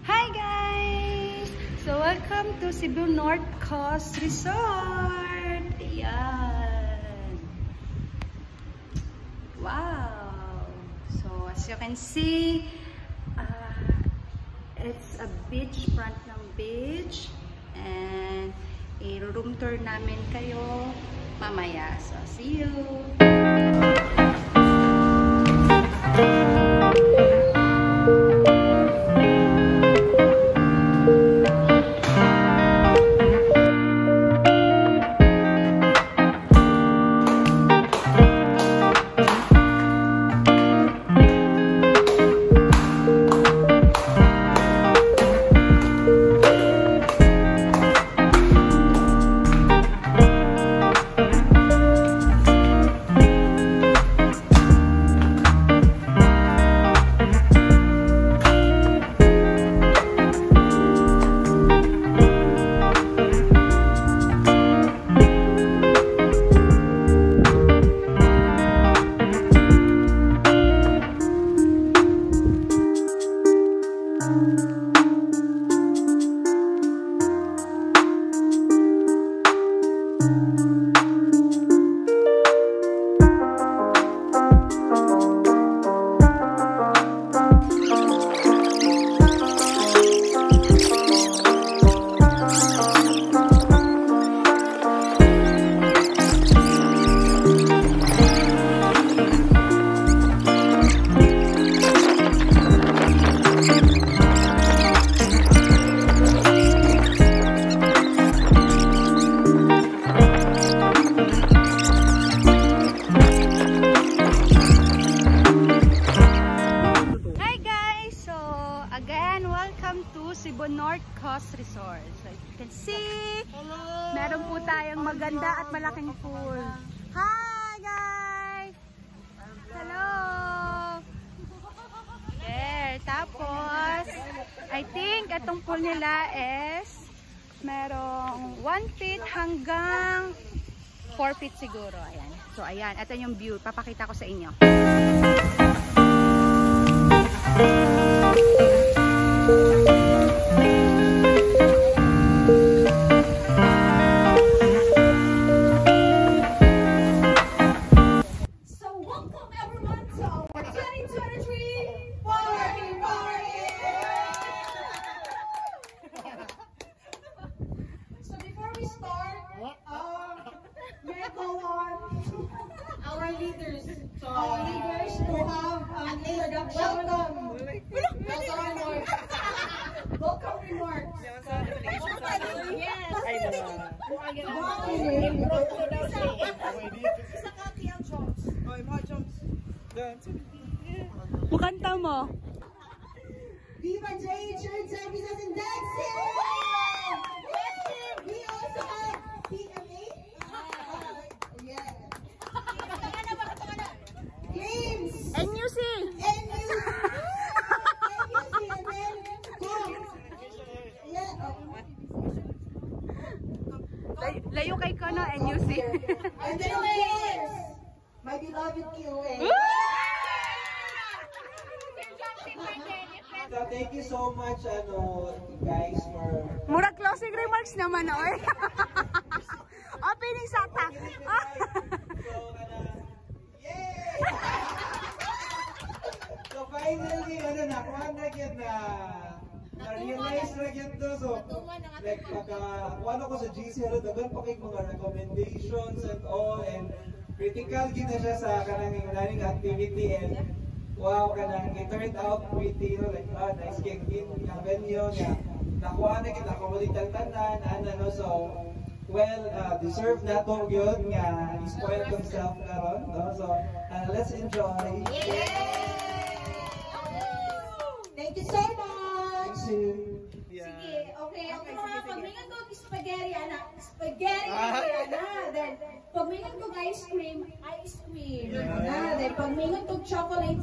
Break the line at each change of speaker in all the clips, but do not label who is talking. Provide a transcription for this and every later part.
Hi guys! So welcome to Cebu North Coast Resort! Ayan! Wow! So as you can see, it's a beachfront ng beach and i-room tour namin kayo mamaya. So see you! Cebu North Coast Resort. So you can see, meron po tayong maganda at malaking pool. Hi guys! Hello! There. Tapos, I think itong pool nila is merong 1 feet hanggang 4 feet siguro. Ayan. So ayan, ito yung view. Papakita ko sa inyo.
Our leaders to have an introduction. Welcome remarks. Yes.
Bukanta mo.
Viva JH Services and Dancing! We also have PMA. Yeah. Games!
NUC!
And then go! Yeah.
Layo kay ko no, NUC.
And then of course, my beloved QA.
So thank you so much, guys, for...
Mura closing remarks naman, or? Opening sa attack.
Yay! So finally, nakuha na yun na-realize na yun to. So, like, pagkakuha ko sa GC, dagan pa kayong mga recommendations and all, and critical yun na siya sa kanang learning activity, and wow, kanang it turned out pretty, like, nice kayong yung venue, nakuha na kita, kumulitang tanan, so, well, deserve na to yun, spoil himself karon, no? So, let's enjoy.
Yay! Thank you so much!
Sige,
okay, pag may nagtog spaghetti, then pag may nagtog ice cream, then pag may nagtog chocolate.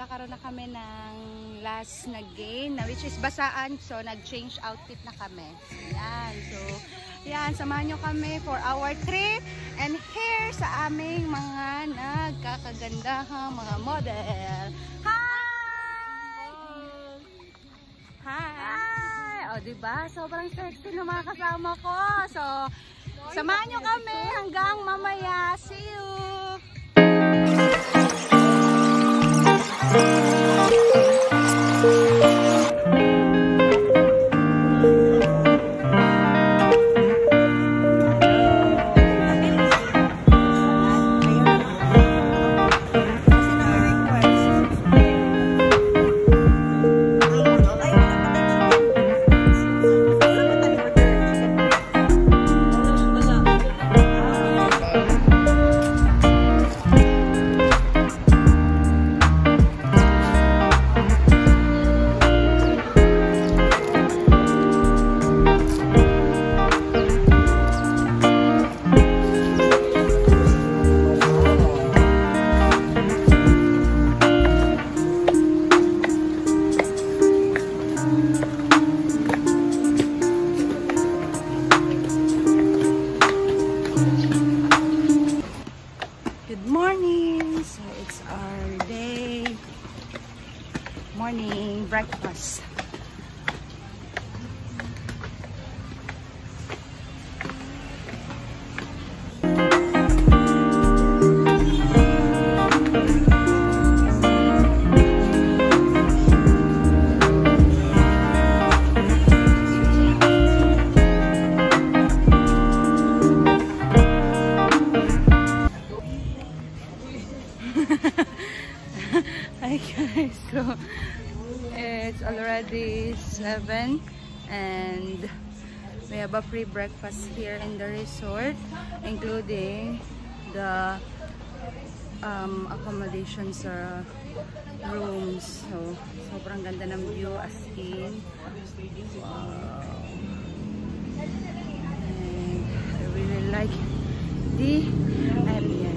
magkakaroon na kami ng last na game, na which is basaan. So, nag-change outfit na kami. Yan. So, yan. Samahan nyo kami for our trip. And here sa aming mga nagkakagandahang mga model. Hi! Hi! O, diba? Sobrang sexy ng mga kasama ko. So, samahan nyo kami hanggang mamaya. See you! Good morning! So it's our day morning breakfast. Hi guys, so it's already 7 and we have a free breakfast here in the resort, including the accommodations or rooms. So sobrang ganda ng view, as in wow. And I really like the ambience.